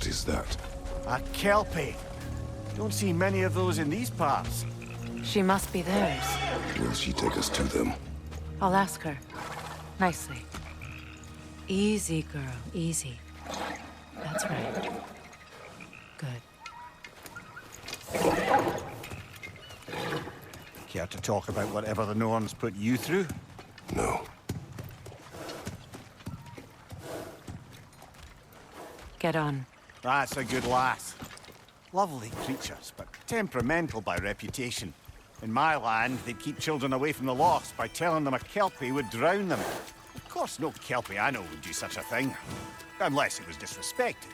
What is that? A kelpie. Don't see many of those in these parts. She must be theirs. Will she take us to them? I'll ask her. Nicely. Easy, girl. Easy. That's right. Good. Care to talk about whatever the Norns put you through? No. Get on. That's a good lass. Lovely creatures, but temperamental by reputation. In my land, they'd keep children away from the lochs by telling them a kelpie would drown them. Of course, no kelpie I know would do such a thing. Unless it was disrespected.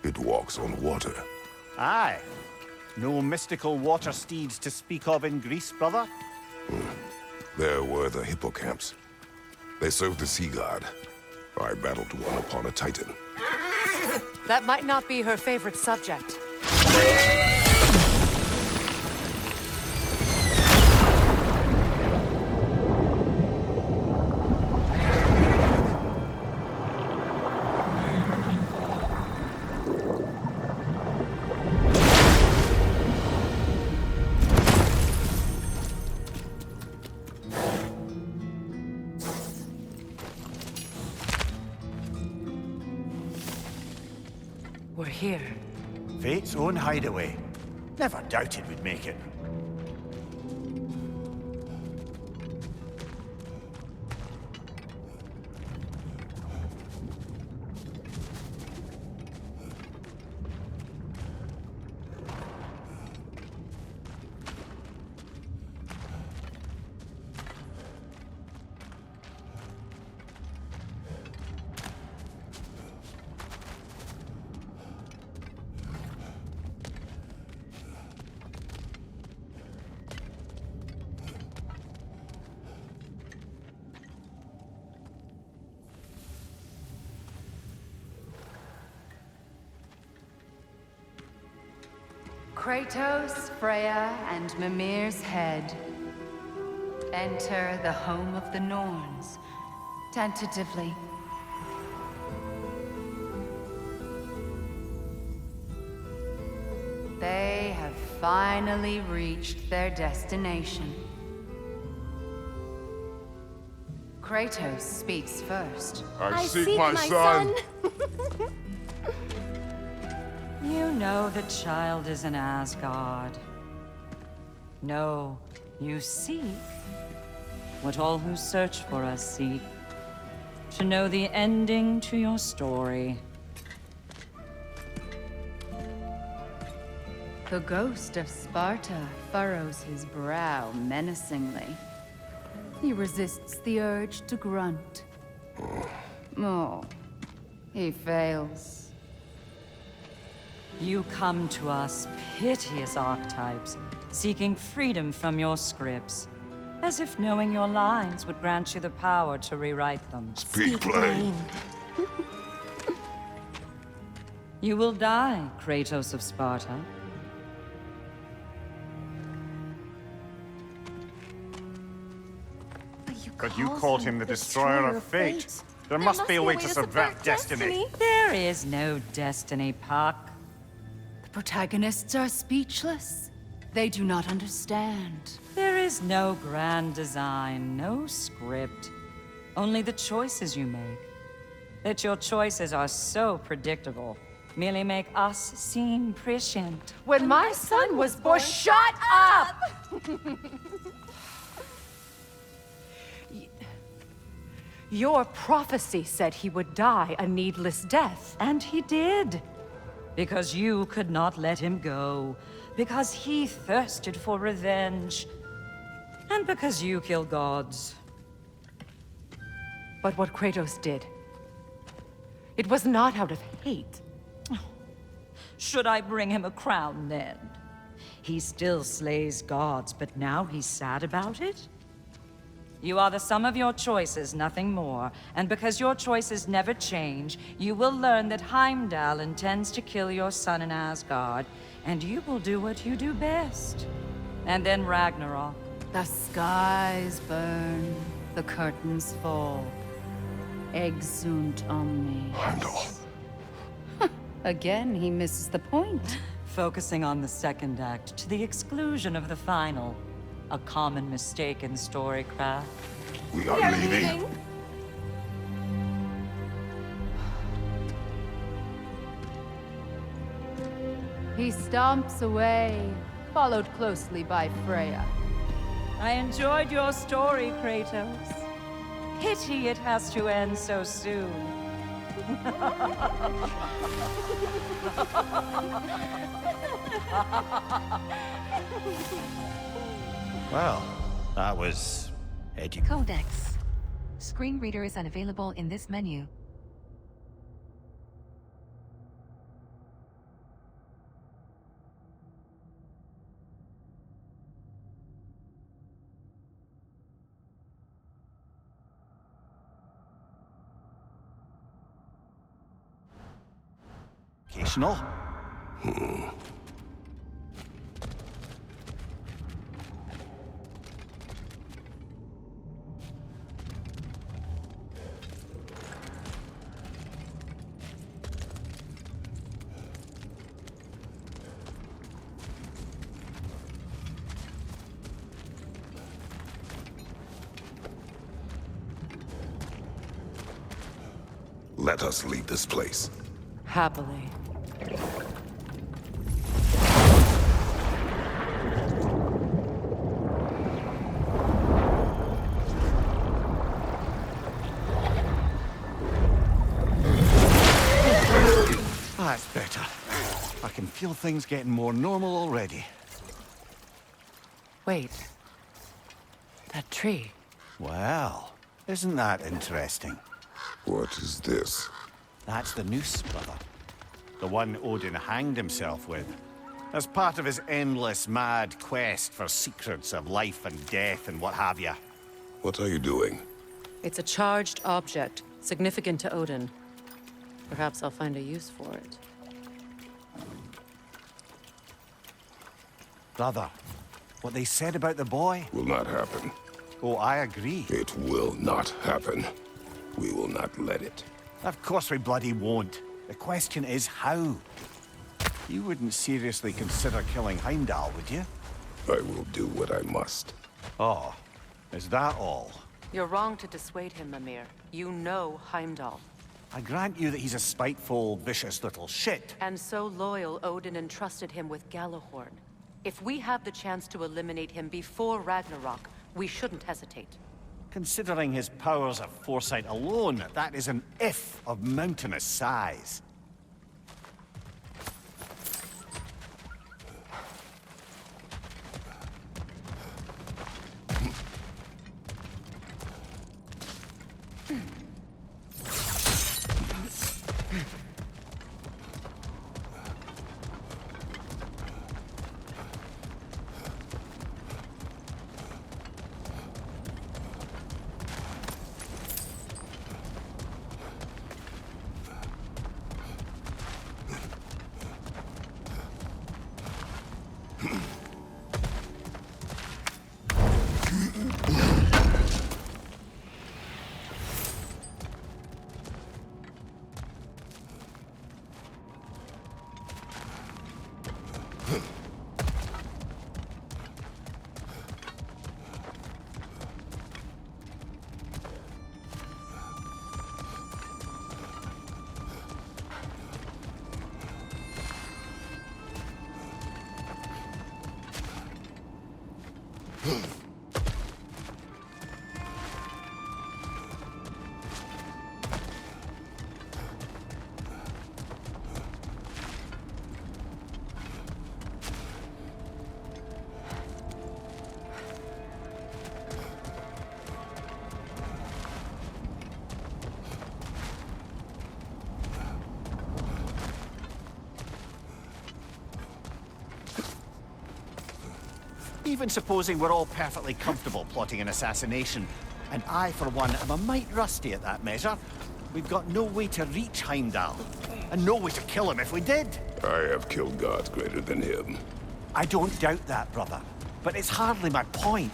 It walks on water. Aye. No mystical water steeds to speak of in Greece, brother? There were the hippocamps. They served the sea god. I battled one upon a titan. That might not be her favorite subject. We're here. Fate's own hideaway. Never doubted we'd make it. Kratos, Freya, and Mimir's head. Enter the home of the Norns, tentatively. They have finally reached their destination. Kratos speaks first. I seek my son! You know the child is in Asgard. No, you seek what all who search for us seek. To know the ending to your story. The ghost of Sparta furrows his brow menacingly. He resists the urge to grunt. Oh, he fails. You come to us, piteous archetypes, seeking freedom from your scripts. As if knowing your lines would grant you the power to rewrite them. Speak plain. You will die, Kratos of Sparta. But you called him the destroyer of fate. There must be a way to subvert destiny. There is no destiny, Puck. The protagonists are speechless. They do not understand. There is no grand design, no script. Only the choices you make. That your choices are so predictable, merely make us seem prescient. When my son was born, shut up! Your prophecy said he would die a needless death. And he did. Because you could not let him go. Because he thirsted for revenge. And because you kill gods. But what Kratos did, it was not out of hate. Should I bring him a crown then? He still slays gods, but now he's sad about it? You are the sum of your choices, nothing more. And because your choices never change, you will learn that Heimdall intends to kill your son in Asgard, and you will do what you do best. And then Ragnarok. The skies burn, the curtains fall. Exunt omnes. Heimdall. Again, he misses the point. Focusing on the second act to the exclusion of the final. A common mistake in storycraft. We are leaving. He stomps away, followed closely by Freya. I enjoyed your story, Kratos. Pity it has to end so soon. Well, that was educational. Codex. Screen reader is unavailable in this menu. Let us leave this place. Happily. That's better. I can feel things getting more normal already. Wait. That tree. Well, isn't that interesting? What is this? That's the noose, brother. The one Odin hanged himself with. As part of his endless, mad quest for secrets of life and death and what have you. What are you doing? It's a charged object, significant to Odin. Perhaps I'll find a use for it. Brother, what they said about the boy? Will not happen. Oh, I agree. It will not happen. We will not let it. Of course we bloody won't. The question is how? You wouldn't seriously consider killing Heimdall, would you? I will do what I must. Oh, is that all? You're wrong to dissuade him, Mimir. You know Heimdall. I grant you that he's a spiteful, vicious little shit. And so loyal, Odin entrusted him with Galahorn. If we have the chance to eliminate him before Ragnarok, we shouldn't hesitate. Considering his powers of foresight alone, that is an if of mountainous size. Even supposing we're all perfectly comfortable plotting an assassination, and I, for one, am a mite rusty at that measure, we've got no way to reach Heimdall, and no way to kill him if we did. I have killed gods greater than him. I don't doubt that, brother, but it's hardly my point.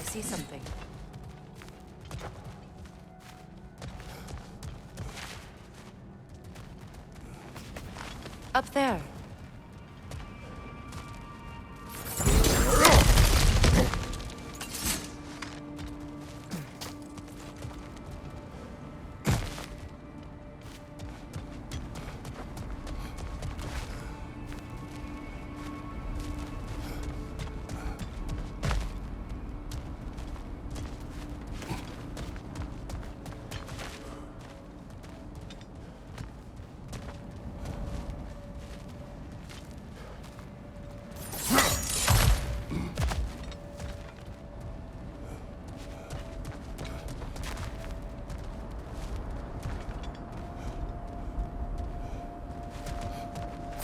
see something. Up there.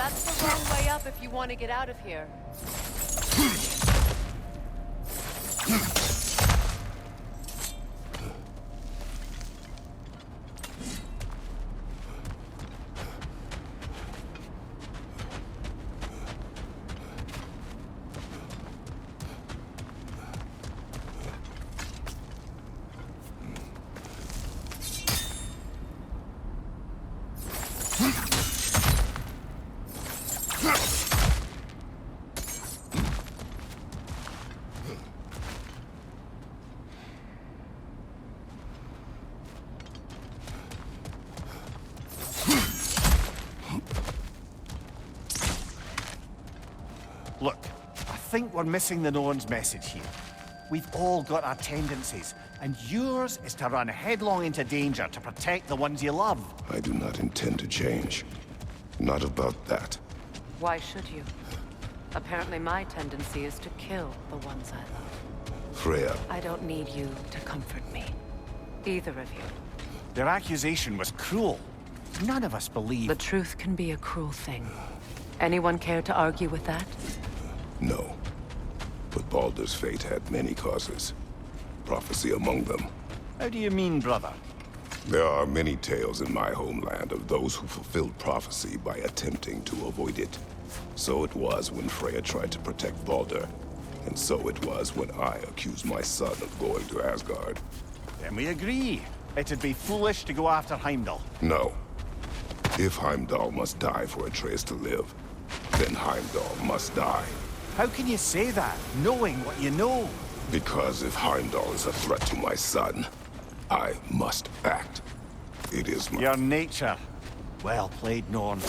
That's the wrong way up if you want to get out of here. Look, I think we're missing the Norn's message here. We've all got our tendencies, and yours is to run headlong into danger to protect the ones you love. I do not intend to change. Not about that. Why should you? Apparently my tendency is to kill the ones I love. Freya, I don't need you to comfort me. Either of you. Their accusation was cruel. None of us believe... The truth can be a cruel thing. Anyone care to argue with that? no. But Baldur's fate had many causes. Prophecy among them. How do you mean, brother? There are many tales in my homeland of those who fulfilled prophecy by attempting to avoid it. So it was when Freya tried to protect Baldur. And so it was when I accused my son of going to Asgard. Then we agree. It'd be foolish to go after Heimdall. No. If Heimdall must die for Atreus to live, then Heimdall must die. How can you say that, knowing what you know? Because if Heimdall is a threat to my son, I must act. It is my... Your nature. Well played, Norns.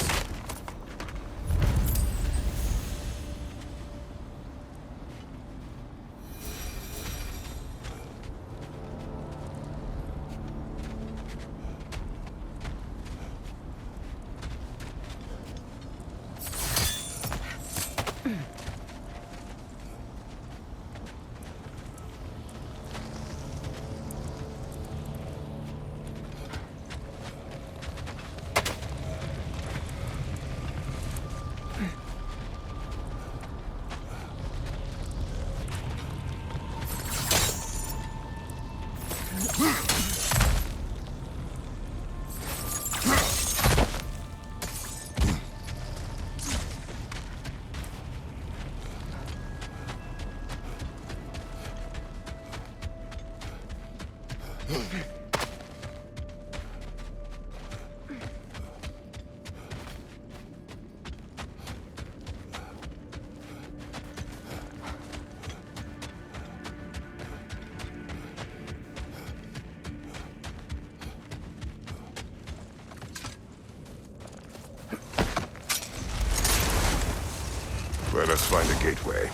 Let us find a gateway.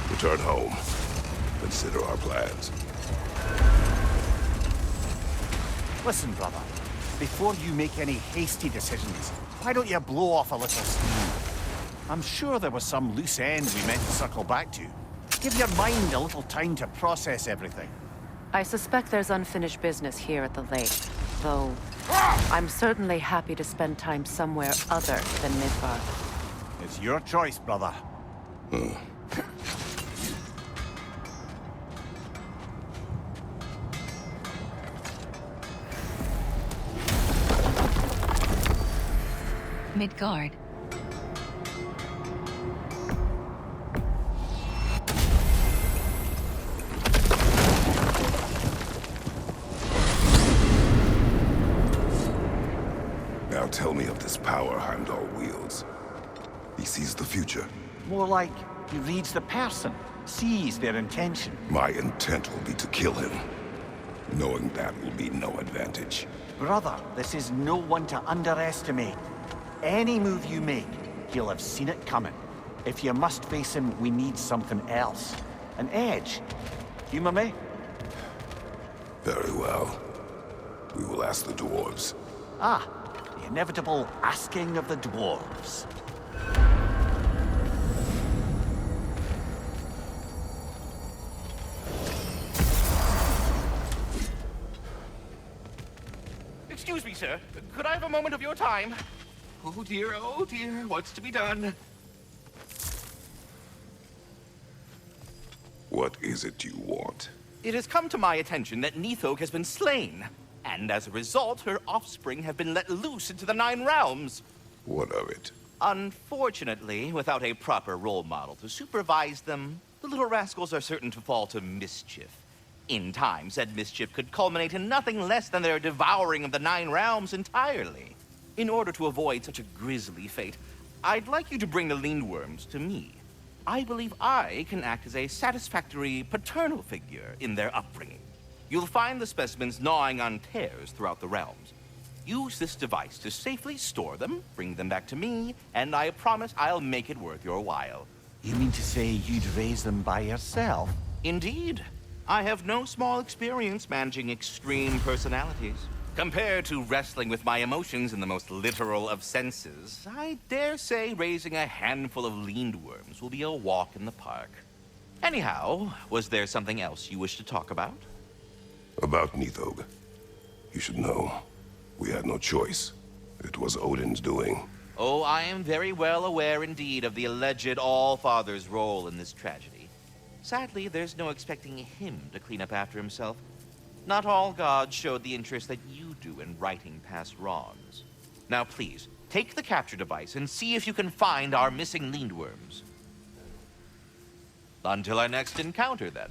Return home. Consider our plans. Listen, brother. Before you make any hasty decisions, why don't you blow off a little steam? I'm sure there was some loose end we meant to circle back to. Give your mind a little time to process everything. I suspect there's unfinished business here at the lake, though I'm certainly happy to spend time somewhere other than Midgard. It's your choice, brother. Midgard. tell me of this power Heimdall wields? He sees the future. More like he reads the person, sees their intention. My intent will be to kill him. Knowing that will be no advantage. Brother, this is no one to underestimate. Any move you make, he'll have seen it coming. If you must face him, we need something else. An edge. Humor me? Very well. We will ask the dwarves. Ah, the inevitable asking of the dwarves. Excuse me, sir. Could I have a moment of your time? Oh dear, what's to be done? What is it you want? It has come to my attention that Nithog has been slain, and as a result, her offspring have been let loose into the Nine Realms. What of it? Unfortunately, without a proper role model to supervise them, the little rascals are certain to fall to mischief. In time, said mischief could culminate in nothing less than their devouring of the Nine Realms entirely. In order to avoid such a grisly fate, I'd like you to bring the Lindworms to me. I believe I can act as a satisfactory paternal figure in their upbringing. You'll find the specimens gnawing on tears throughout the realms. Use this device to safely store them, bring them back to me, and I promise I'll make it worth your while. You mean to say you'd raise them by yourself? Indeed. I have no small experience managing extreme personalities. Compared to wrestling with my emotions in the most literal of senses, I dare say raising a handful of Lindworms will be a walk in the park. Anyhow, was there something else you wish to talk about? About Nithog. You should know. We had no choice. It was Odin's doing. Oh, I am very well aware indeed of the alleged All-Father's role in this tragedy. Sadly, there's no expecting him to clean up after himself. Not all gods showed the interest that you do in righting past wrongs. Now please, take the capture device and see if you can find our missing Lindworms. Until our next encounter, then.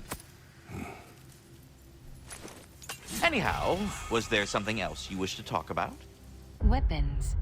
Anyhow, was there something else you wish to talk about? Weapons.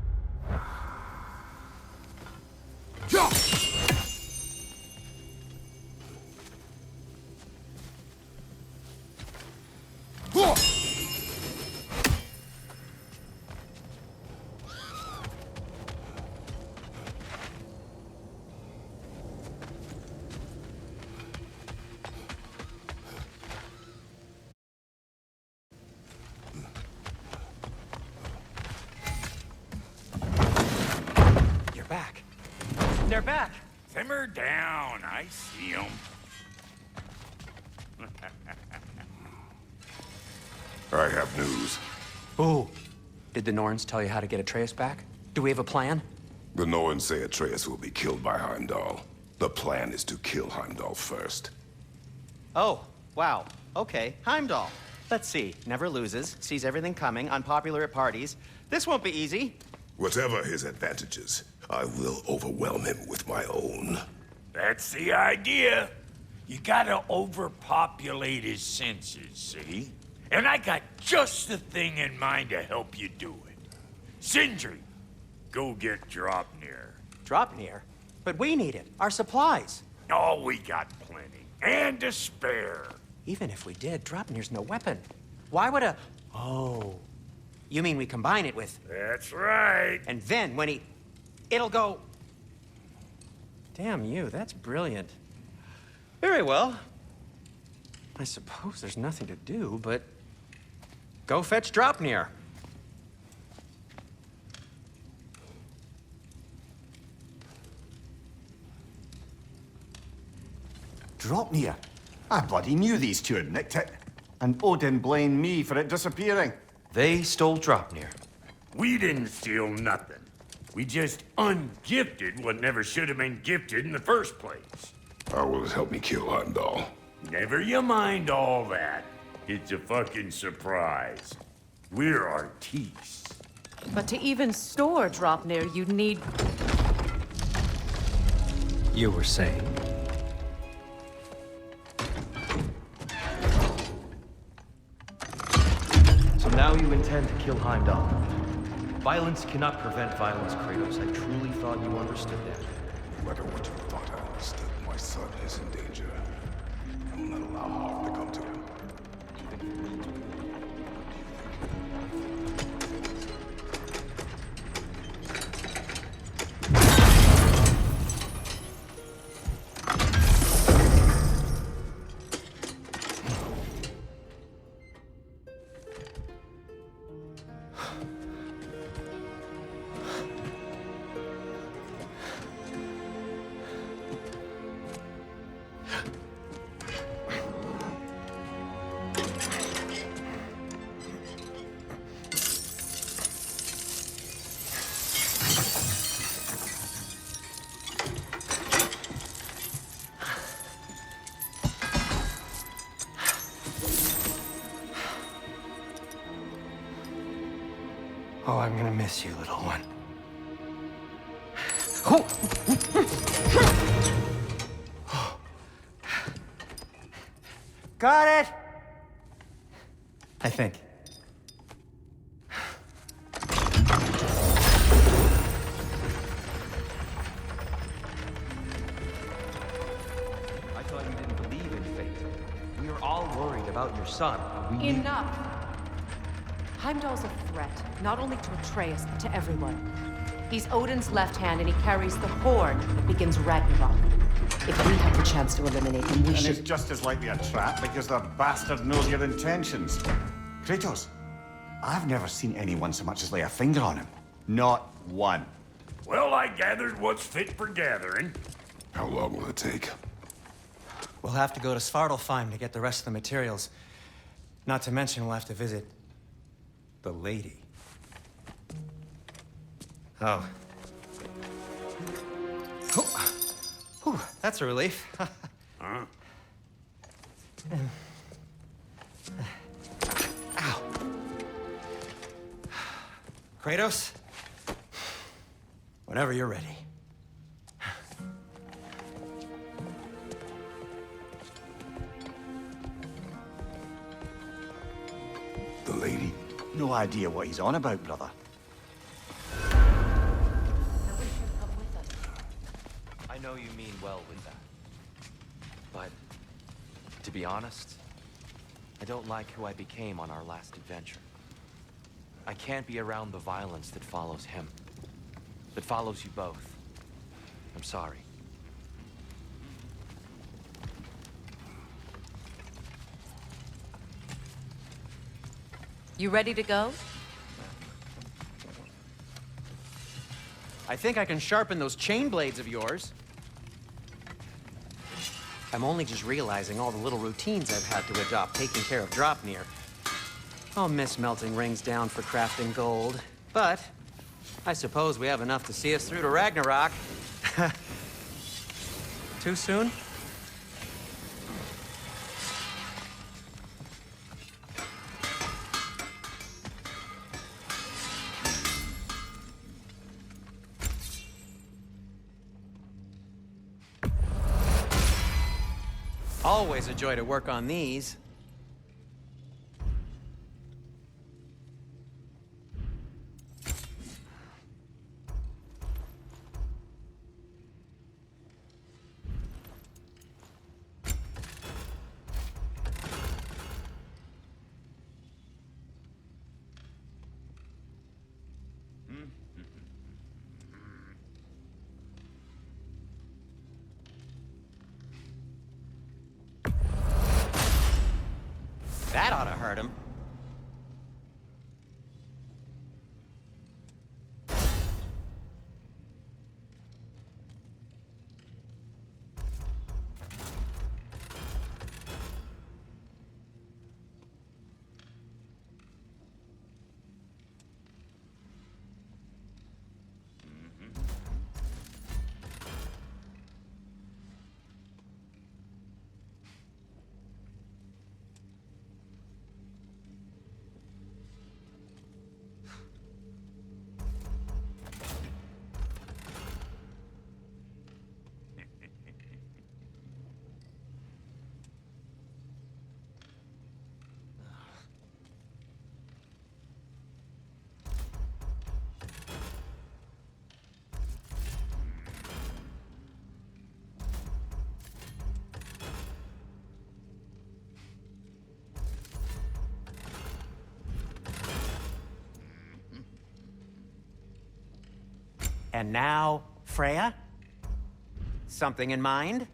You're back. They're back. Simmer down. I see them. I have news. Oh, did the Norns tell you how to get Atreus back? Do we have a plan? The Norns say Atreus will be killed by Heimdall. The plan is to kill Heimdall first. Oh, wow. Okay, Heimdall. Let's see. Never loses, sees everything coming, unpopular at parties. This won't be easy. Whatever his advantages, I will overwhelm him with my own. That's the idea. You gotta overpopulate his senses, see? And I got just the thing in mind to help you do it. Sindri, go get Dropnir. Dropnir? But we need it. Our supplies. Oh, we got plenty. And to spare. Even if we did, Dropnir's no weapon. Why would a... Oh. You mean we combine it with... That's right. And then when he... It'll go... Damn you, that's brilliant. Very well. I suppose there's nothing to do, but... Go fetch Dropnir. Dropnir? I bloody knew these two had nicked it. And Odin blamed me for it disappearing. They stole Dropnir. We didn't steal nothing. We just ungifted what never should have been gifted in the first place. How will it help me kill Heimdall? Never you mind all that. It's a fucking surprise. We're artistes. But to even store Dropnir, you'd need... You were saying? So now you intend to kill Heimdall. Violence cannot prevent violence, Kratos. I truly thought you understood that. No matter what you thought I understood, my son is in danger. I will not allow harm to come to him. Oh, I'm gonna miss you, little one. Got it! I think. I thought you didn't believe in fate. We are all worried about your son. We need... Enough! Heimdall's a threat, not only to Atreus, but to everyone. He's Odin's left hand, and he carries the horn that begins Ragnarok. If we have the chance to eliminate him, we And should... it's just as likely a trap because the bastard knows your intentions. Kratos, I've never seen anyone so much as lay a finger on him. Not one. Well, I gathered what's fit for gathering. How long will it take? We'll have to go to Svartalfheim to get the rest of the materials. Not to mention we'll have to visit the lady. Oh. Whew, that's a relief. Huh? Ow. Kratos? Whenever you're ready. The lady? No idea what he's on about, brother. I know you mean well with that. But, to be honest, I don't like who I became on our last adventure. I can't be around the violence that follows him. That follows you both. I'm sorry. You ready to go? I think I can sharpen those chain blades of yours. I'm only just realizing all the little routines I've had to adopt taking care of Dropnir. I'll miss melting rings down for crafting gold, but I suppose we have enough to see us through to Ragnarok. Too soon? Always a joy to work on these. That ought to hurt him. And now, Freya? Something in mind?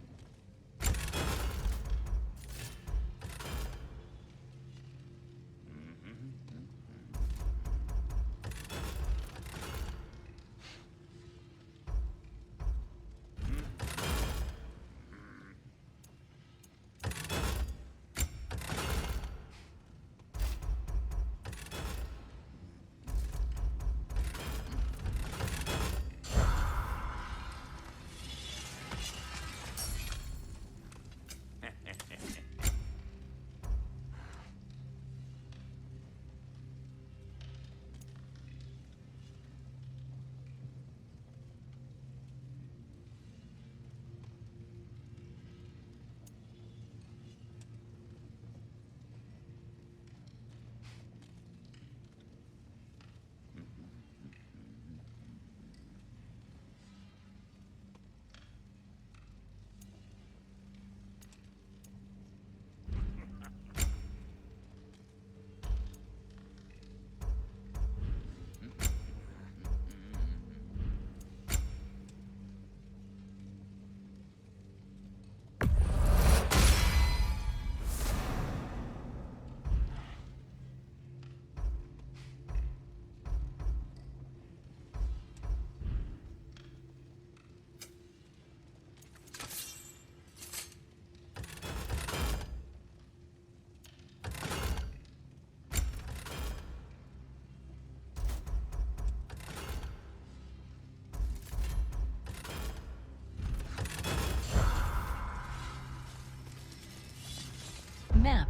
Map.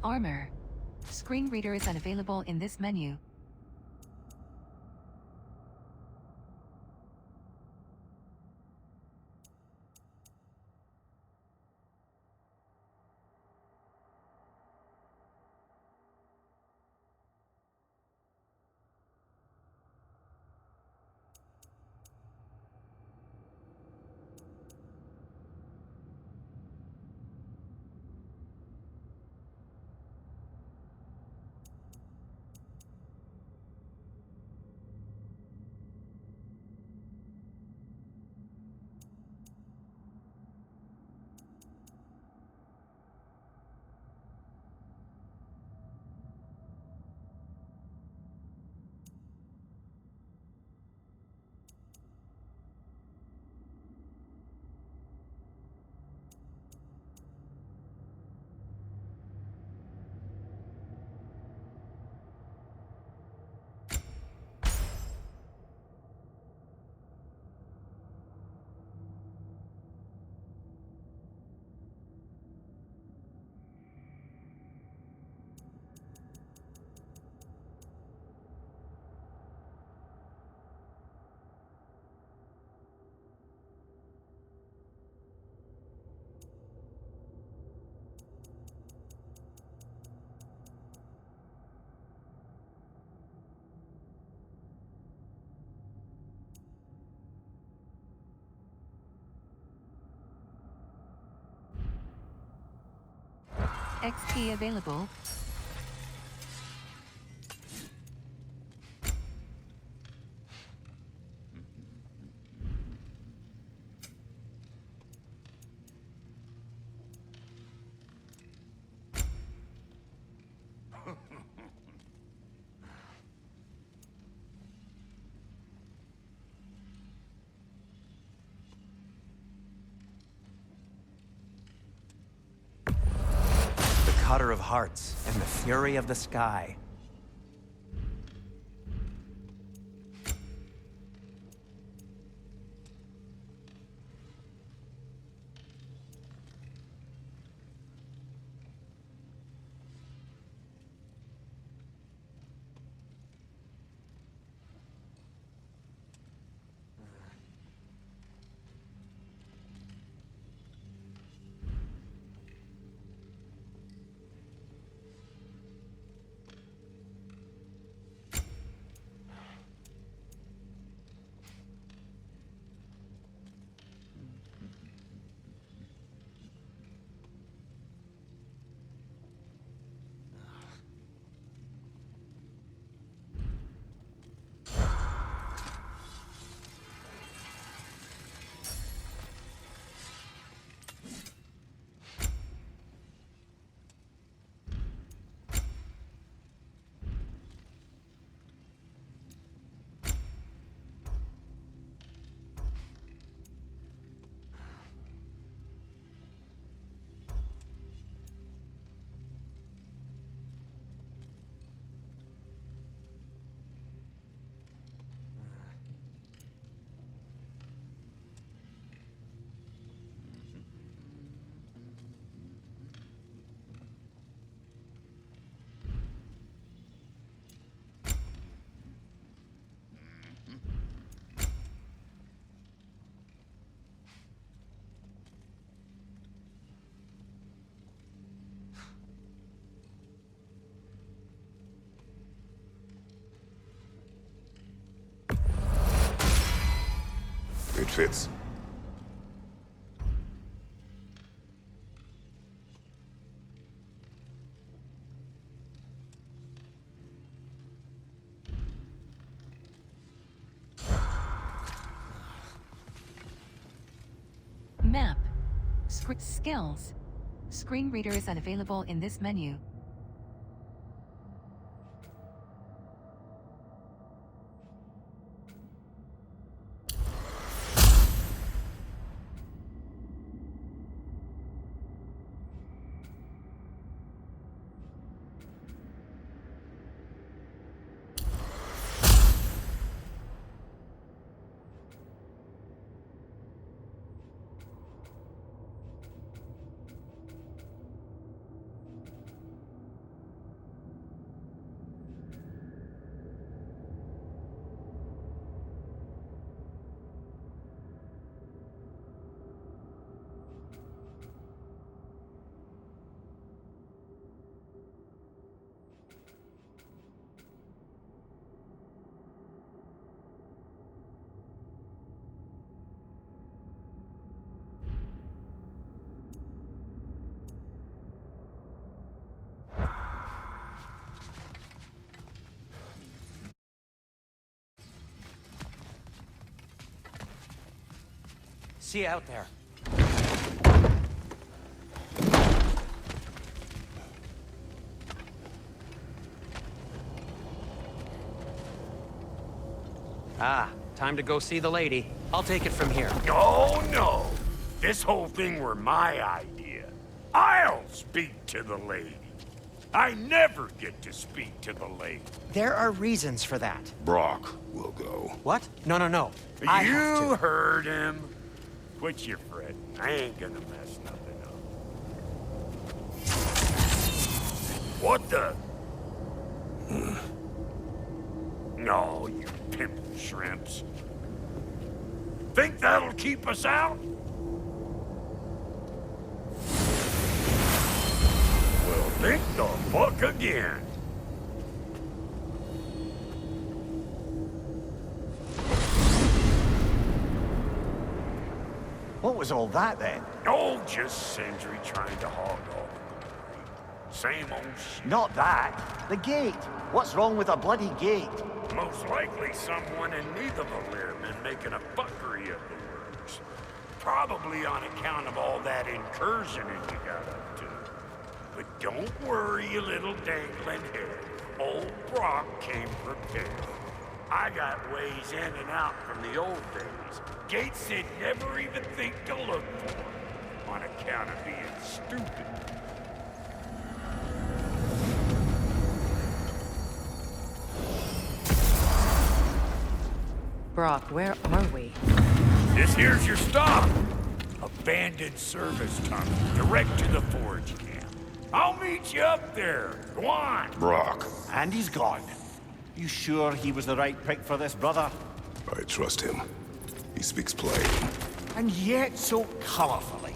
Armor. Screen reader is unavailable in this menu. XP available. Cutter of hearts and the fury of the sky. fits. Map. Skills. Screen reader is unavailable in this menu. See you out there. Ah, time to go see the lady. I'll take it from here. Oh, no. This whole thing were my idea. I'll speak to the lady. I never get to speak to the lady. There are reasons for that. Brock will go. What? No, no, no. I have You to. heard him. Quit your fretting. I ain't gonna mess nothing up. What the? No, you pimple shrimps. Think that'll keep us out? Well, think the fuck again. What was all that then? Oh, just Sindri trying to hog all the glory. Same old shit. Not that. The gate. What's wrong with a bloody gate? Most likely someone in Nidavellir been making a fuckery of the works. Probably on account of all that incursioning you got up to. But don't worry, you little dangling head. Old Brock came prepared. I got ways in and out from the old days. Gates they'd never even think to look for, on account of being stupid. Brock, where are we? This here's your stop. Abandoned service tunnel, direct to the forge camp. I'll meet you up there. Go on. Brock. And he's gone. You sure he was the right pick for this, brother? I trust him. He speaks plain. And yet so colorfully.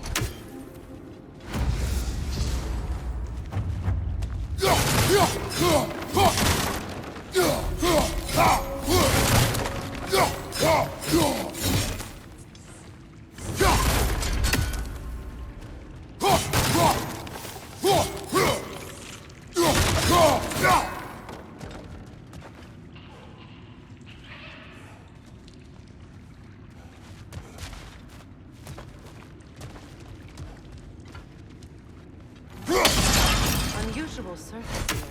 Unusual surface here.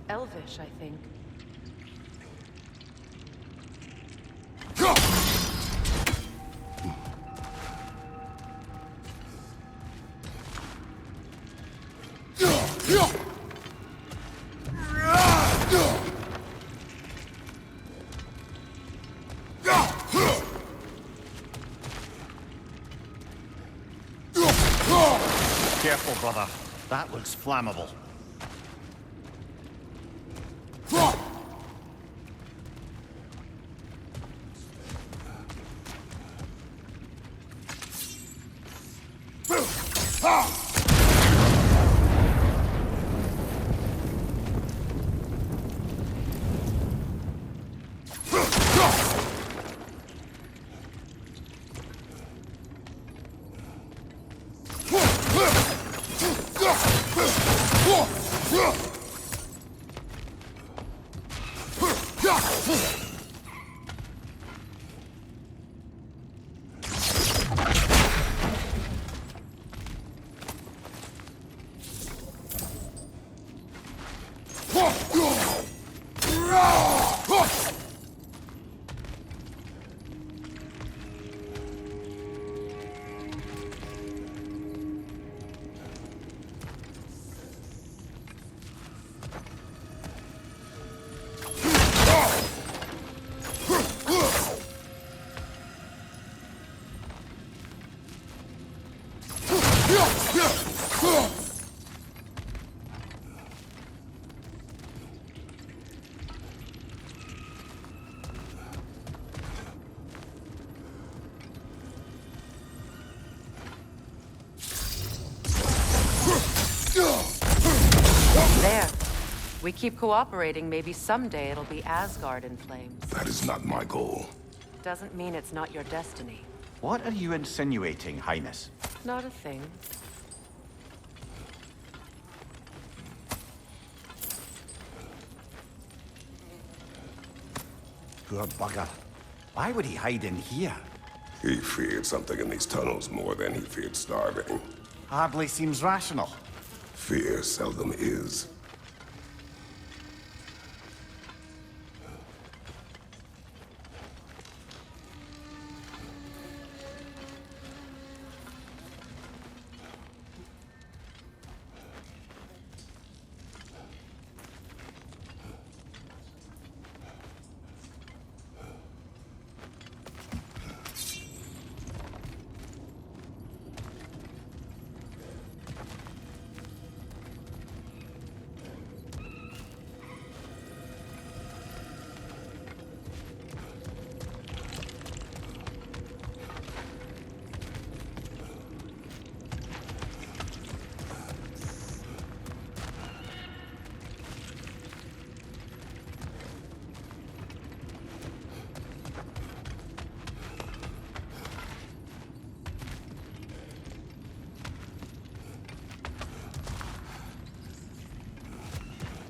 Elvish, I think. Careful, brother. That looks flammable. There. We keep cooperating, maybe someday it'll be Asgard in flames. That is not my goal. Doesn't mean it's not your destiny. What are you insinuating, Highness? Not a thing. Poor bugger. Why would he hide in here? He feared something in these tunnels more than he feared starving. Hardly seems rational. Fear seldom is.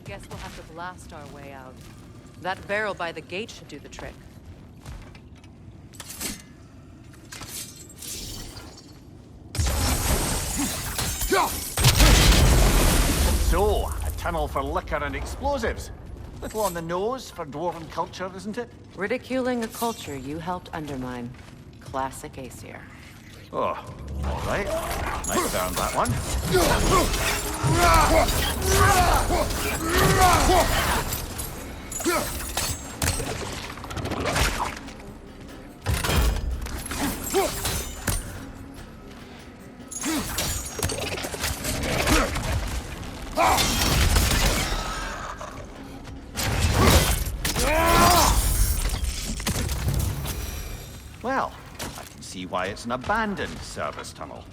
Guess we'll have to blast our way out. That barrel by the gate should do the trick. So, a tunnel for liquor and explosives. Little on the nose for dwarven culture, isn't it? Ridiculing a culture you helped undermine. Classic Aesir. Oh, all right. Might found that one. Well, I can see why it's an abandoned service tunnel.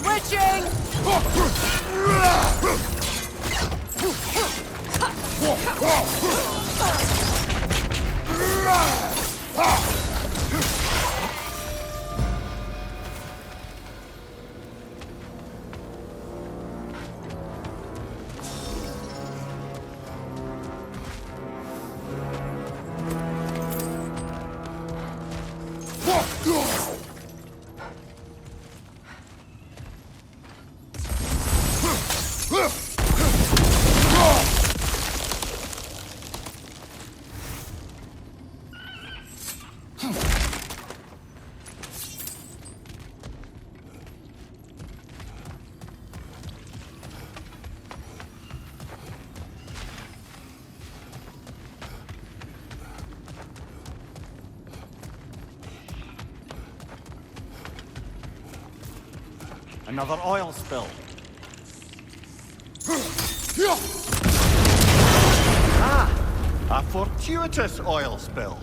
Switching! Another oil spill. A fortuitous oil spill.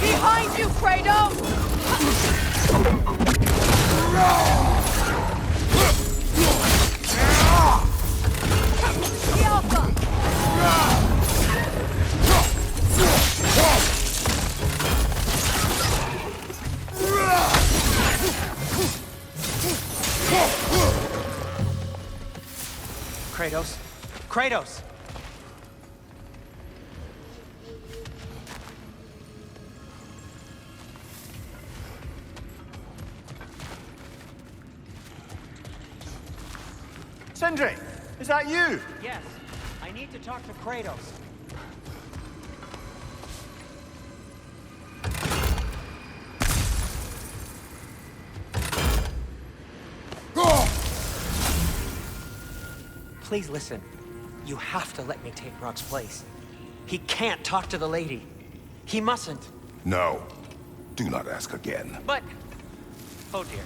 Behind you, Kratos! Kratos? Kratos! Sindri, is that you? Yes, I need to talk to Kratos. Please listen. You have to let me take Rock's place. He can't talk to the lady. He mustn't. No. Do not ask again. But... oh dear.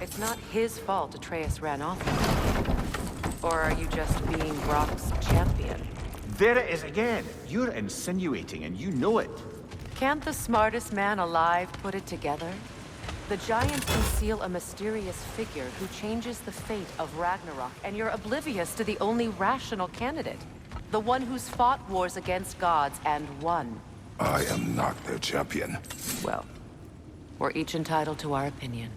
It's not his fault Atreus ran off. Or are you just being Brock's champion? There it is again. You're insinuating, and you know it. Can't the smartest man alive put it together? The Giants conceal a mysterious figure who changes the fate of Ragnarok, and you're oblivious to the only rational candidate. The one who's fought wars against gods and won. I am not their champion. Well, we're each entitled to our opinion.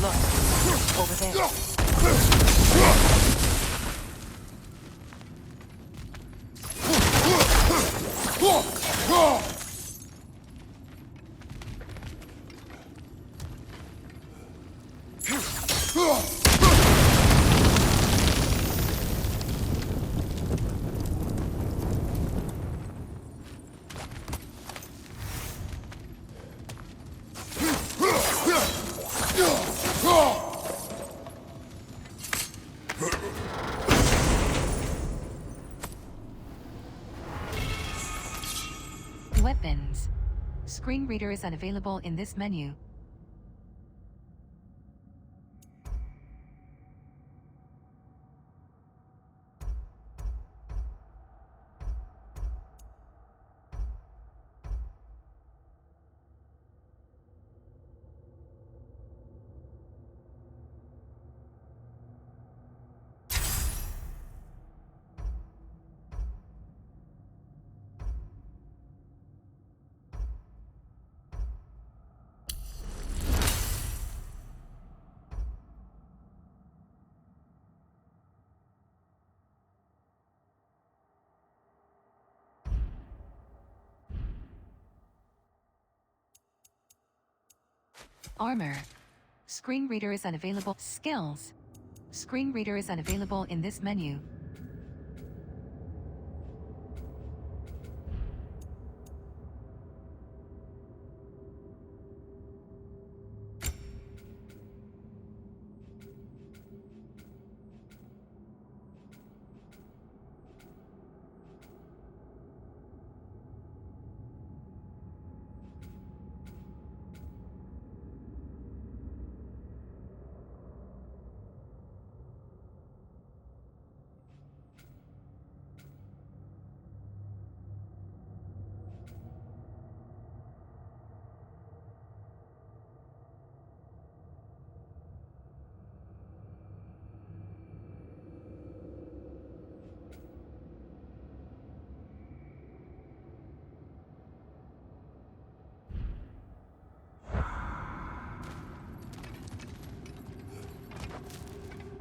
Look, over there. Weapons. Screen reader is unavailable in this menu. Armor. Screen reader is unavailable. Skills. Screen reader is unavailable in this menu.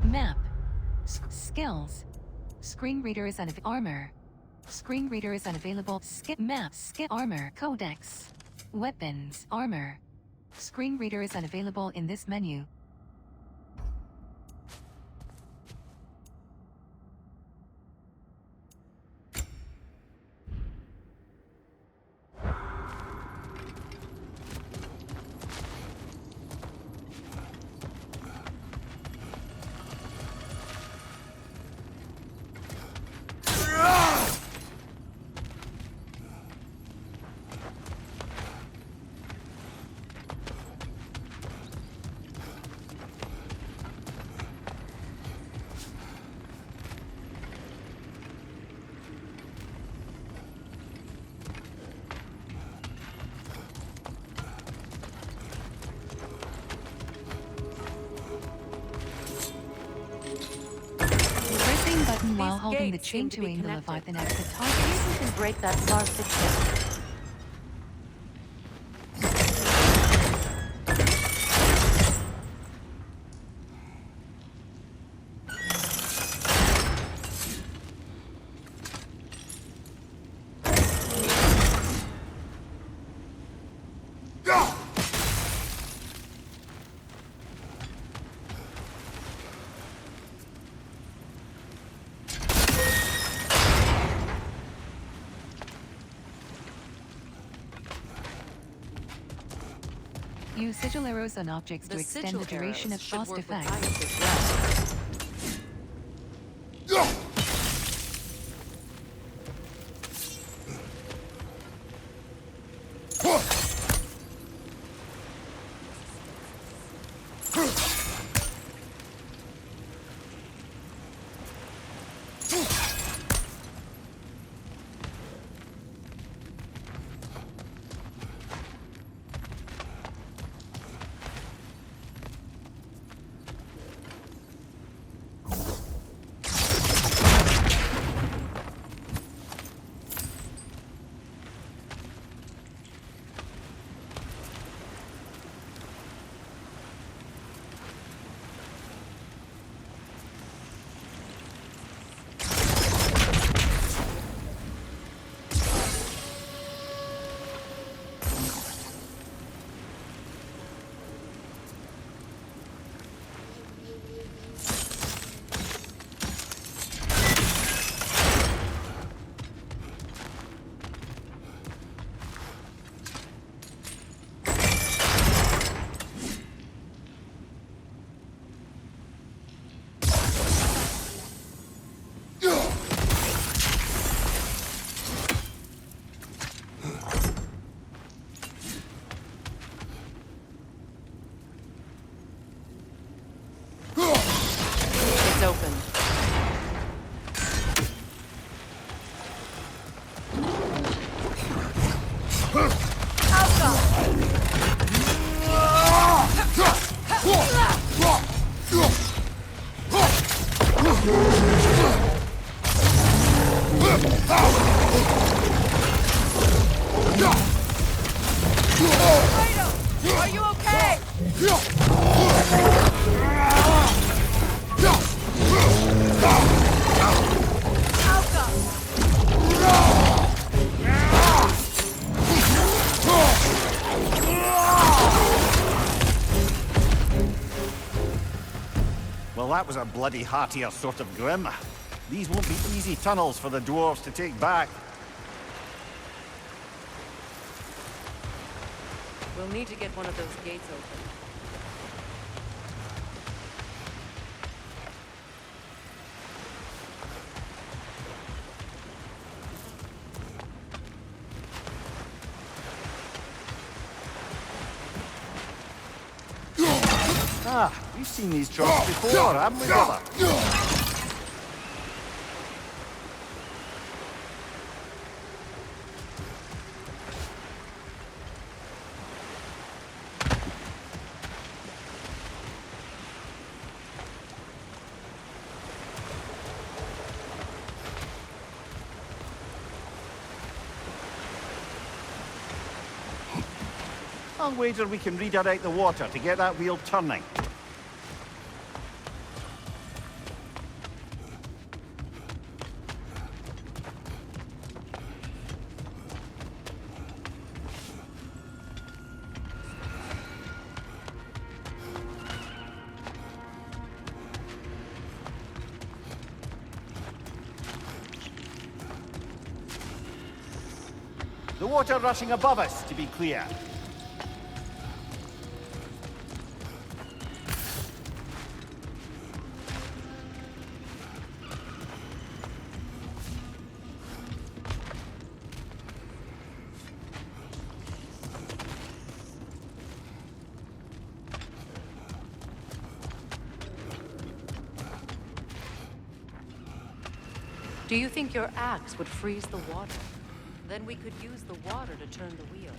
Map. Skills. Screen reader is unavailable. Armor. Screen reader is unavailable. Skip map. Skip armor. Codex. Weapons. Armor. Screen reader is unavailable in this menu. Button while holding the chain to aim the Leviathan at the target. You can break that far fiction. Use sigil arrows on objects to extend the duration of frost effects. Are you okay? Well, that was a bloody heartier sort of grim. These won't be easy tunnels for the dwarves to take back. We'll need to get one of those gates open. Ah, we've seen these tropes before, haven't we, brother? I'll wager we can redirect the water to get that wheel turning. The water rushing above us, to be clear. Do you think your axe would freeze the water? Then we could use the water to turn the wheel.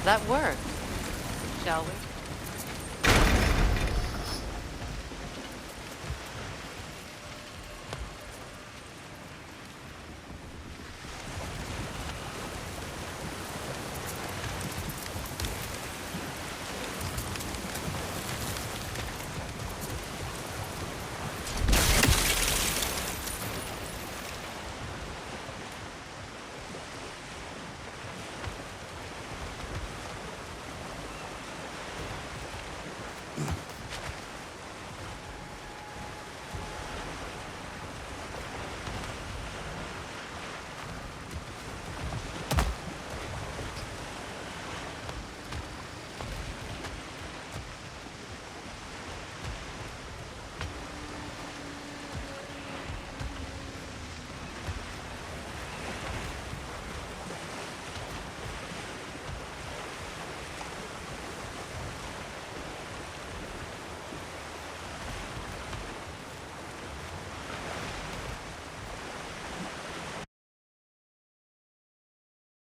That worked, shall we?